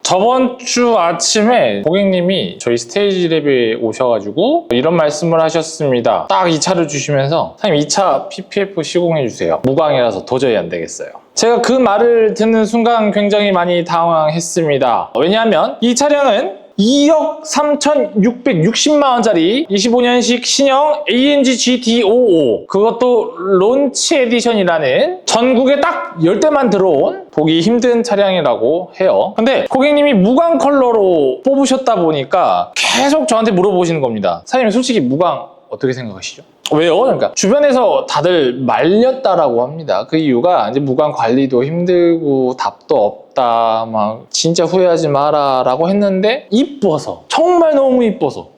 저번 주 아침에 고객님이 저희 스테이지랩에 오셔가지고 이런 말씀을 하셨습니다. 딱 이 차를 주시면서 사장님 이 차 PPF 시공해 주세요. 무광이라서 도저히 안 되겠어요. 제가 그 말을 듣는 순간 굉장히 많이 당황했습니다. 왜냐하면 이 차량은 2억 3,660만 원짜리 25년식 신형 AMG GT55, 그것도 론치 에디션이라는 전국에 딱 10대만 들어온 보기 힘든 차량이라고 해요. 근데 고객님이 무광 컬러로 뽑으셨다 보니까 계속 저한테 물어보시는 겁니다. 사장님 솔직히 무광 어떻게 생각하시죠? 왜요? 그러니까 주변에서 다들 말렸다라고 합니다. 그 이유가 이제 무광 관리도 힘들고 답도 없다, 막 진짜 후회하지 마라 라고 했는데 이뻐서, 정말 너무 이뻐서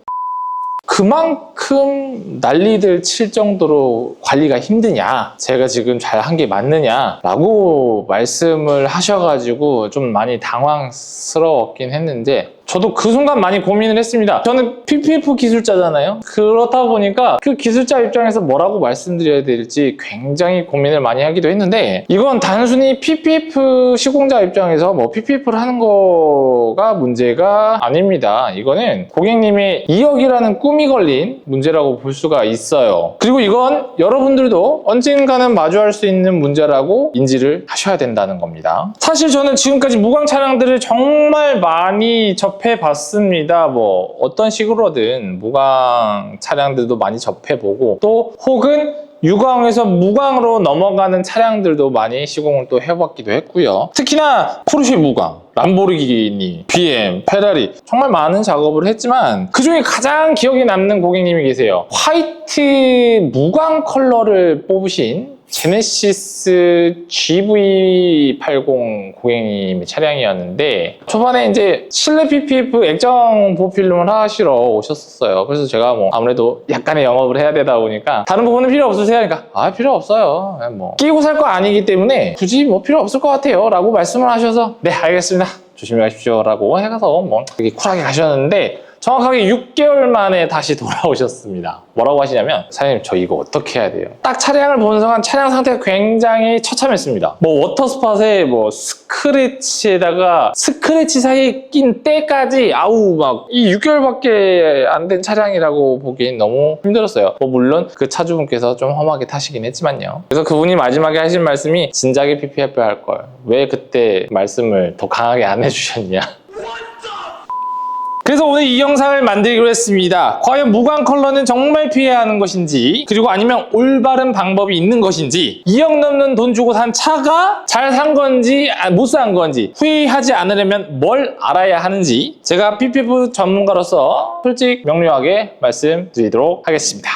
그만큼 난리들 칠 정도로 관리가 힘드냐, 제가 지금 잘 한 게 맞느냐 라고 말씀을 하셔가지고 좀 많이 당황스러웠긴 했는데, 저도 그 순간 많이 고민을 했습니다. 저는 PPF 기술자잖아요. 그렇다 보니까 그 기술자 입장에서 뭐라고 말씀드려야 될지 굉장히 고민을 많이 하기도 했는데, 이건 단순히 PPF 시공자 입장에서 뭐 PPF를 하는 거가 문제가 아닙니다. 이거는 고객님의 2억이라는 꿈이 걸린 문제라고 볼 수가 있어요. 그리고 이건 여러분들도 언젠가는 마주할 수 있는 문제라고 인지를 하셔야 된다는 겁니다. 사실 저는 지금까지 무광 차량들을 정말 많이 접해봤습니다. 뭐 어떤 식으로든 무광 차량들도 많이 접해보고, 또 혹은 유광에서 무광으로 넘어가는 차량들도 많이 시공을 또 해봤기도 했고요. 특히나 포르쉐 무광, 람보르기니, BM, 페라리 정말 많은 작업을 했지만 그중에 가장 기억에 남는 고객님이 계세요. 화이트 무광 컬러를 뽑으신 제네시스 GV80 고객님의 차량이었는데, 초반에 이제 실내 PPF 액정 보필름을 하시러 오셨었어요. 그래서 제가 뭐 아무래도 약간의 영업을 해야 되다 보니까 다른 부분은 필요 없으세요? 하니까 필요 없어요. 뭐 끼고 살 거 아니기 때문에 굳이 뭐 필요 없을 것 같아요 라고 말씀을 하셔서 네 알겠습니다, 조심히 가십시오 라고 해서 뭐 되게 쿨하게 가셨는데, 정확하게 6개월 만에 다시 돌아오셨습니다. 뭐라고 하시냐면, 사장님 저 이거 어떻게 해야 돼요? 딱 차량을 보는 순간 차량 상태가 굉장히 처참했습니다. 뭐 워터스팟에 뭐 스크래치에다가 스크래치 사이에 낀 때까지 아우 막 이 6개월밖에 안 된 차량이라고 보기엔 너무 힘들었어요. 뭐 물론 그 차주분께서 좀 험하게 타시긴 했지만요. 그래서 그분이 마지막에 하신 말씀이 진작에 PPF 할 걸, 왜 그때 말씀을 더 강하게 안 해주셨냐. 그래서 오늘 이 영상을 만들기로 했습니다. 과연 무광 컬러는 정말 피해야 하는 것인지, 그리고 아니면 올바른 방법이 있는 것인지, 2억 넘는 돈 주고 산 차가 잘 산 건지 못 산 건지 후회하지 않으려면 뭘 알아야 하는지 제가 PPF 전문가로서 솔직 명료하게 말씀드리도록 하겠습니다.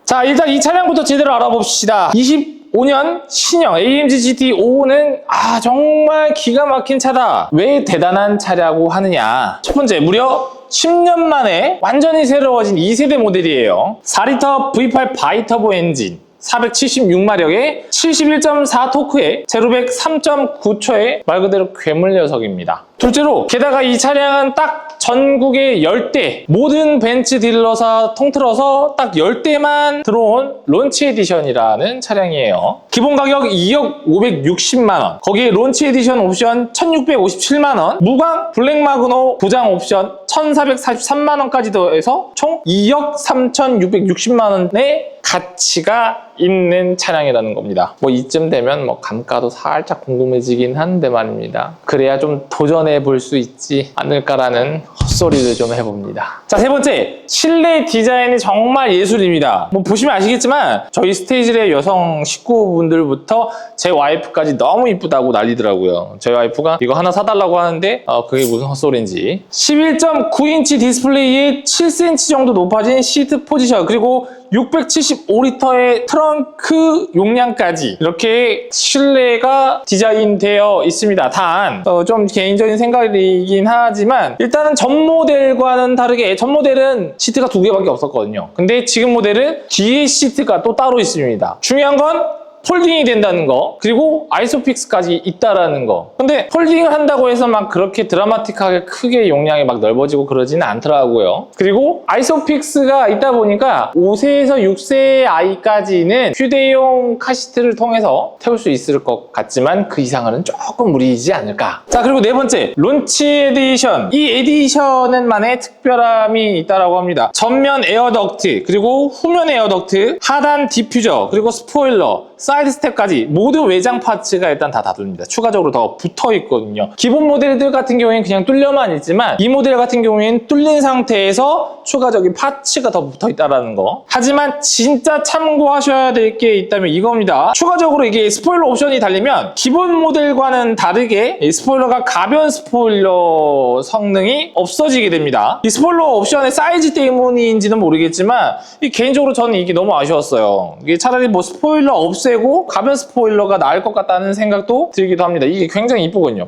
자, 일단 이 차량부터 제대로 알아봅시다. 25년 신형 AMG GT55는 정말 기가 막힌 차다. 왜 대단한 차라고 하느냐. 첫 번째, 무려 10년 만에 완전히 새로워진 2세대 모델이에요. 4리터 V8 바이터보 엔진, 476마력에 71.4 토크에 제로백 3.9초의 말 그대로 괴물 녀석입니다. 둘째로, 게다가 이 차량은 딱 전국의 10대, 모든 벤츠 딜러사 통틀어서 딱 10대만 들어온 론치 에디션이라는 차량이에요. 기본 가격 2억 560만원, 거기에 론치 에디션 옵션 1657만원, 무광 블랙 마그노 보장 옵션 1443만원까지 더해서 총 2억 3660만원의 가치가 있는 차량이라는 겁니다. 뭐 이쯤 되면 뭐 감가도 살짝 궁금해지긴 한데 말입니다. 그래야 좀 도전해 볼 수 있지 않을까라는 헛소리를 좀 해봅니다. 자, 세 번째, 실내 디자인이 정말 예술입니다. 뭐 보시면 아시겠지만 저희 스테이지랩 여성 식구분들부터 제 와이프까지 너무 이쁘다고 난리더라고요. 저희 와이프가 이거 하나 사달라고 하는데 그게 무슨 헛소리인지. 11.9인치 디스플레이에 7cm 정도 높아진 시트 포지션, 그리고 675리터의 트렁크 용량까지 이렇게 실내가 디자인되어 있습니다. 단 좀 개인적인 생각이긴 하지만, 일단은 전 모델과는 다르게 전 모델은 시트가 2개밖에 없었거든요. 근데 지금 모델은 뒤에 시트가 또 따로 있습니다. 중요한 건 폴딩이 된다는 거, 그리고 아이소픽스까지 있다라는 거. 근데 폴딩을 한다고 해서 막 그렇게 드라마틱하게 크게 용량이 막 넓어지고 그러지는 않더라고요. 그리고 아이소픽스가 있다 보니까 5세에서 6세 아이까지는 휴대용 카시트를 통해서 태울 수 있을 것 같지만 그 이상은 조금 무리이지 않을까. 자, 그리고 네 번째, 론치 에디션. 이 에디션은만의 특별함이 있다라고 합니다. 전면 에어덕트, 그리고 후면 에어덕트, 하단 디퓨저, 그리고 스포일러, 사이드 스텝까지 모든 외장 파츠가 일단 다 다릅니다. 추가적으로 더 붙어 있거든요. 기본 모델들 같은 경우에는 그냥 뚫려만 있지만 이 모델 같은 경우에는 뚫린 상태에서 추가적인 파츠가 더 붙어 있다는 거. 하지만 진짜 참고하셔야 될 게 있다면 이겁니다. 추가적으로 이게 스포일러 옵션이 달리면 기본 모델과는 다르게 이 스포일러가 가변 스포일러 성능이 없어지게 됩니다. 이 스포일러 옵션의 사이즈 때문인지는 모르겠지만 개인적으로 저는 이게 너무 아쉬웠어요. 이게 차라리 뭐 스포일러 없애고 가변 스포일러가 나을 것 같다는 생각도 들기도 합니다. 이게 굉장히 이쁘거든요.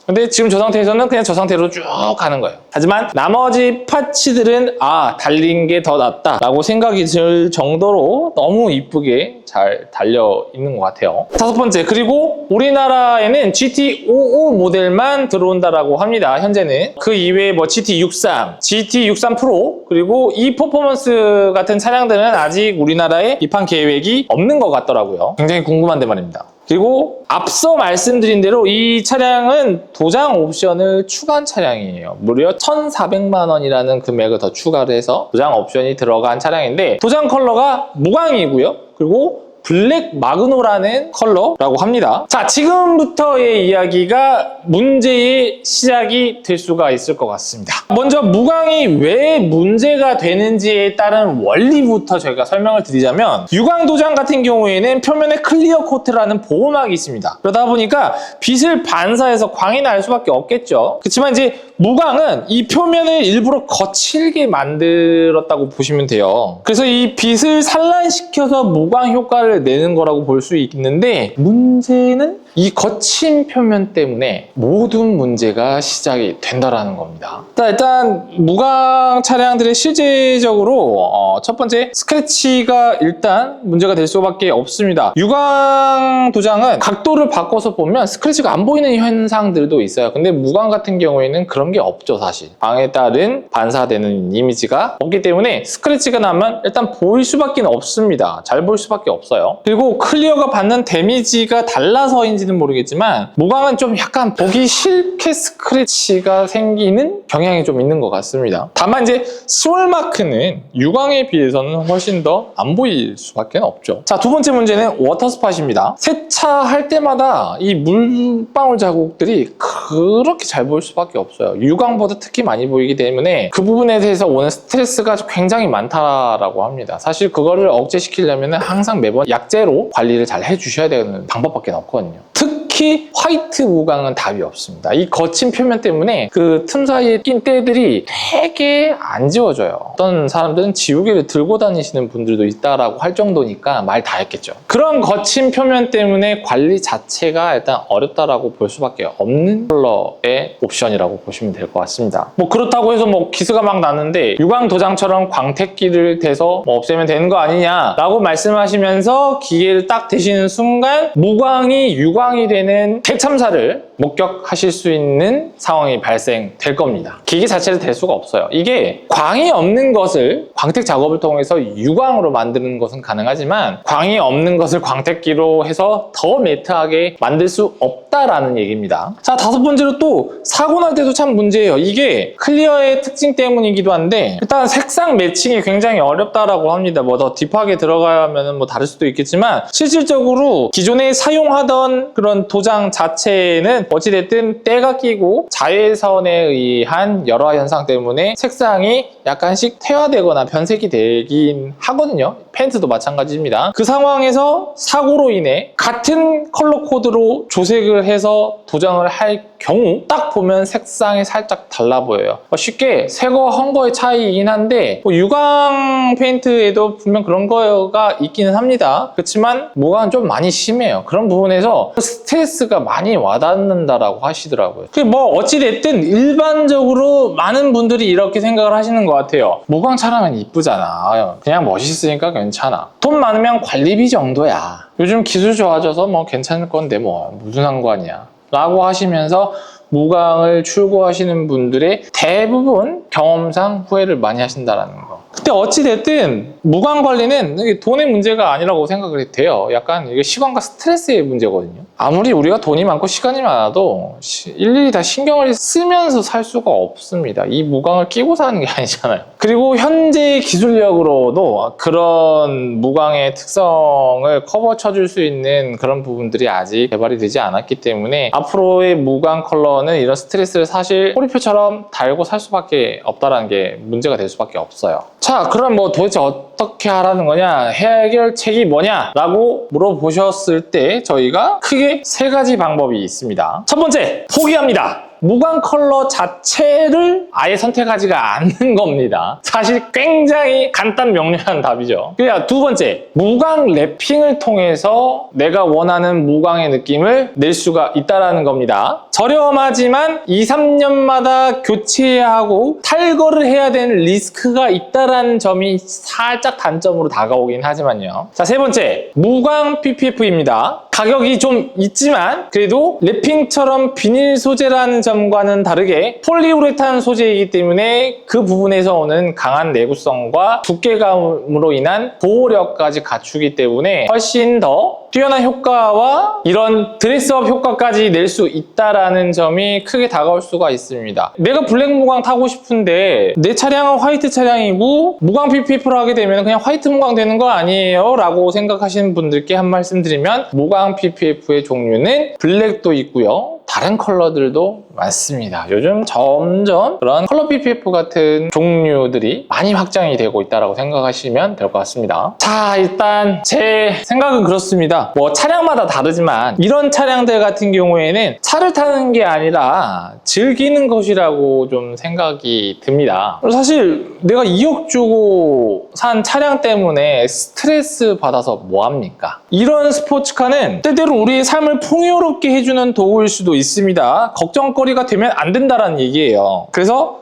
근데 지금 저 상태에서는 그냥 저 상태로 쭉 가는 거예요. 하지만 나머지 파츠들은 달린 게 더 낫다 라고 생각이 들 정도로 너무 이쁘게 잘 달려 있는 것 같아요. 다섯 번째, 그리고 우리나라에는 GT55 모델만 들어온다라고 합니다. 현재는. 그 이외에 뭐 GT63, GT63 프로, 그리고 이 퍼포먼스 같은 차량들은 아직 우리나라에 입항 계획이 없는 것 같더라고요. 굉장히 궁금한데 말입니다. 그리고 앞서 말씀드린 대로 이 차량은 도장 옵션을 추가한 차량이에요. 무려 1,400만 원이라는 금액을 더 추가를 해서 도장 옵션이 들어간 차량인데 도장 컬러가 무광이고요. 그리고 블랙 마그노라는 컬러라고 합니다. 자, 지금부터의 이야기가 문제의 시작이 될 수가 있을 것 같습니다. 먼저 무광이 왜 문제가 되는지에 따른 원리부터 저희가 설명을 드리자면 유광 도장 같은 경우에는 표면에 클리어 코트라는 보호막이 있습니다. 그러다 보니까 빛을 반사해서 광이 날 수밖에 없겠죠. 그렇지만 이제 무광은 이 표면을 일부러 거칠게 만들었다고 보시면 돼요. 그래서 이 빛을 산란시켜서 무광 효과를 내는 거라고 볼 수 있는데 문제는 이 거친 표면 때문에 모든 문제가 시작이 된다라는 겁니다. 일단 무광 차량들의 실제적으로 첫 번째 스크래치가 일단 문제가 될 수밖에 없습니다. 유광 도장은 각도를 바꿔서 보면 스크래치가 안 보이는 현상들도 있어요. 근데 무광 같은 경우에는 그런 게 없죠. 사실 광에 따른 반사되는 이미지가 없기 때문에 스크래치가 나면 일단 보일 수밖에 없습니다. 잘 보일 수밖에 없어요. 그리고 클리어가 받는 데미지가 달라서인지는 모르겠지만 무광은 좀 약간 보기 싫게 스크래치가 생기는 경향이 좀 있는 것 같습니다. 다만 이제 스월 마크는 유광에 비해서는 훨씬 더 안 보일 수밖에 없죠. 자, 두 번째 문제는 워터 스팟입니다. 세차할 때마다 이 물방울 자국들이 그렇게 잘 보일 수밖에 없어요. 유광보다 특히 많이 보이기 때문에 그 부분에 대해서 오는 스트레스가 굉장히 많다라고 합니다. 사실 그거를 억제시키려면 항상 매번 약제로 관리를 잘 해주셔야 되는 방법밖에 없거든요. 특히 화이트 무광은 답이 없습니다. 이 거친 표면 때문에 그 틈 사이에 낀 때들이 되게 안 지워져요. 어떤 사람들은 지우개를 들고 다니시는 분들도 있다라고 할 정도니까 말 다 했겠죠. 그런 거친 표면 때문에 관리 자체가 일단 어렵다라고 볼 수밖에 없는 컬러의 옵션이라고 보시면 될 것 같습니다. 뭐 그렇다고 해서 뭐 기스가 막 나는데 유광 도장처럼 광택기를 대서 뭐 없애면 되는 거 아니냐라고 말씀하시면서 기계를 딱 대시는 순간 무광이 유광이 되는 대참사를 목격하실 수 있는 상황이 발생될 겁니다. 기계 자체를 댈 수가 없어요. 이게 광이 없는 것을 광택 작업을 통해서 유광으로 만드는 것은 가능하지만 광이 없는 것을 광택기로 해서 더 매트하게 만들 수 없다라는 얘기입니다. 자, 다섯 번째로 또 사고 날 때도 참 문제예요. 이게 클리어의 특징 때문이기도 한데 일단 색상 매칭이 굉장히 어렵다라고 합니다. 뭐 더 딥하게 들어가면 뭐 다를 수도 있겠지만 실질적으로 기존에 사용하던 그런 도장 자체는 어찌됐든 때가 끼고 자외선에 의한 열화 현상 때문에 색상이 약간씩 퇴화되거나 변색이 되긴 하거든요. 펜트도 마찬가지입니다. 그 상황에서 사고로 인해 같은 컬러 코드로 조색을 해서 도장을 할 경우 딱 보면 색상이 살짝 달라 보여요. 쉽게 새거 헝거의 차이이긴 한데 유광 페인트에도 분명 그런 거가 있기는 합니다. 그렇지만 무광은 좀 많이 심해요. 그런 부분에서 스트레스가 많이 와닿는다라고 하시더라고요. 뭐 어찌됐든 일반적으로 많은 분들이 이렇게 생각을 하시는 것 같아요. 무광 촬영은 이쁘잖아. 그냥 멋있으니까 괜찮아. 돈 많으면 관리비 정도야. 요즘 기술 좋아져서 뭐 괜찮을 건데 뭐 무슨 상관이야 라고 하시면서 무광을 출고하시는 분들의 대부분 경험상 후회를 많이 하신다는 거. 근데 어찌됐든 무광 관리는 돈의 문제가 아니라고 생각을 돼요. 약간 이게 시간과 스트레스의 문제거든요. 아무리 우리가 돈이 많고 시간이 많아도 일일이 다 신경을 쓰면서 살 수가 없습니다. 이 무광을 끼고 사는 게 아니잖아요. 그리고 현재 기술력으로도 그런 무광의 특성을 커버 쳐줄 수 있는 그런 부분들이 아직 개발이 되지 않았기 때문에 앞으로의 무광 컬러는 이런 스트레스를 사실 꼬리표처럼 달고 살 수밖에 없다는 게 문제가 될 수밖에 없어요. 자, 그럼 뭐 도대체 어떻게 하라는 거냐, 해결책이 뭐냐 라고 물어보셨을 때 저희가 크게 세 가지 방법이 있습니다. 첫 번째, 포기합니다. 무광 컬러 자체를 아예 선택하지가 않는 겁니다. 사실 굉장히 간단 명료한 답이죠. 그래야 두 번째, 무광 랩핑을 통해서 내가 원하는 무광의 느낌을 낼 수가 있다는 겁니다. 저렴하지만 2, 3년마다 교체해야 하고 탈거를 해야 되는 리스크가 있다는 점이 살짝 단점으로 다가오긴 하지만요. 자, 세 번째, 무광 PPF입니다. 가격이 좀 있지만 그래도 랩핑처럼 비닐 소재라는 점과는 다르게 폴리우레탄 소재이기 때문에 그 부분에서 오는 강한 내구성과 두께감으로 인한 보호력까지 갖추기 때문에 훨씬 더 뛰어난 효과와 이런 드레스업 효과까지 낼 수 있다는 점이 크게 다가올 수가 있습니다. 내가 블랙 무광 타고 싶은데 내 차량은 화이트 차량이고 무광 PPF를 하게 되면 그냥 화이트 무광 되는 거 아니에요? 라고 생각하시는 분들께 한 말씀 드리면 무광 PPF의 종류는 블랙도 있고요. 다른 컬러들도 많습니다. 요즘 점점 그런 컬러 PPF 같은 종류들이 많이 확장이 되고 있다고 생각하시면 될 것 같습니다. 자, 일단 제 생각은 그렇습니다. 뭐 차량마다 다르지만 이런 차량들 같은 경우에는 차를 타는 게 아니라 즐기는 것이라고 좀 생각이 듭니다. 사실 내가 2억 주고 산 차량 때문에 스트레스 받아서 뭐합니까? 이런 스포츠카는 때때로 우리의 삶을 풍요롭게 해주는 도구일 수도 있습니다. 걱정거리가 되면 안 된다는 얘기예요. 그래서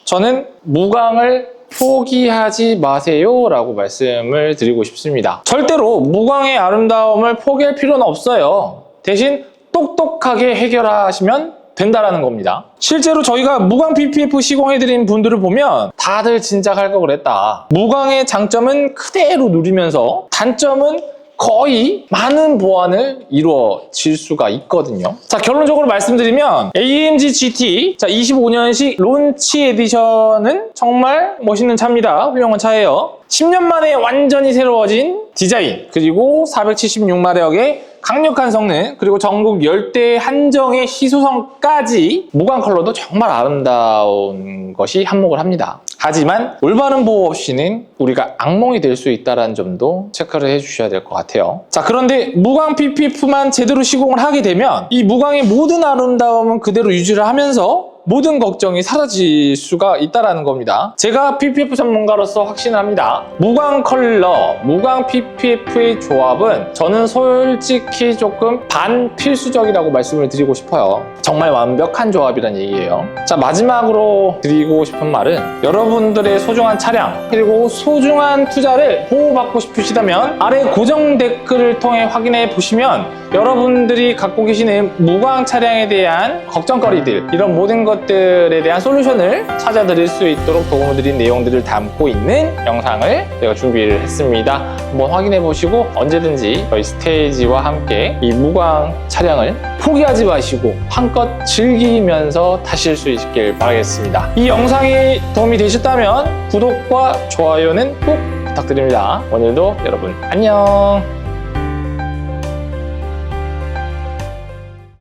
저는 무광을 포기하지 마세요 라고 말씀을 드리고 싶습니다. 절대로 무광의 아름다움을 포기할 필요는 없어요. 대신 똑똑하게 해결하시면 된다라는 겁니다. 실제로 저희가 무광 PPF 시공해드린 분들을 보면 다들 진작 할 거 그랬다. 무광의 장점은 그대로 누리면서 단점은 거의 많은 보완을 이루어질 수가 있거든요. 자, 결론적으로 말씀드리면 AMG GT 25년식 론치 에디션은 정말 멋있는 차입니다. 훌륭한 차예요. 10년 만에 완전히 새로워진 디자인, 그리고 476마력의 강력한 성능, 그리고 전국 열대 한정의 희소성까지 무광 컬러도 정말 아름다운 것이 한몫을 합니다. 하지만 올바른 보호 없이는 우리가 악몽이 될 수 있다는 점도 체크를 해주셔야 될 것 같아요. 자, 그런데 무광 PPF만 제대로 시공을 하게 되면 이 무광의 모든 아름다움은 그대로 유지를 하면서 모든 걱정이 사라질 수가 있다는 겁니다. 제가 PPF 전문가로서 확신을 합니다. 무광 컬러, 무광 PPF의 조합은 저는 솔직히 조금 반필수적이라고 말씀을 드리고 싶어요. 정말 완벽한 조합이란 얘기예요. 자, 마지막으로 드리고 싶은 말은 여러분들의 소중한 차량 그리고 소중한 투자를 보호받고 싶으시다면 아래 고정 댓글을 통해 확인해 보시면 여러분들이 갖고 계시는 무광 차량에 대한 걱정거리들, 이런 모든 것들에 대한 솔루션을 찾아드릴 수 있도록 도움을 드린 내용들을 담고 있는 영상을 제가 준비를 했습니다. 한번 확인해 보시고 언제든지 저희 스테이지와 함께 이 무광 차량을 포기하지 마시고 한껏 즐기면서 타실 수 있길 바라겠습니다. 이 영상이 도움이 되셨다면 구독과 좋아요는 꼭 부탁드립니다. 오늘도 여러분 안녕.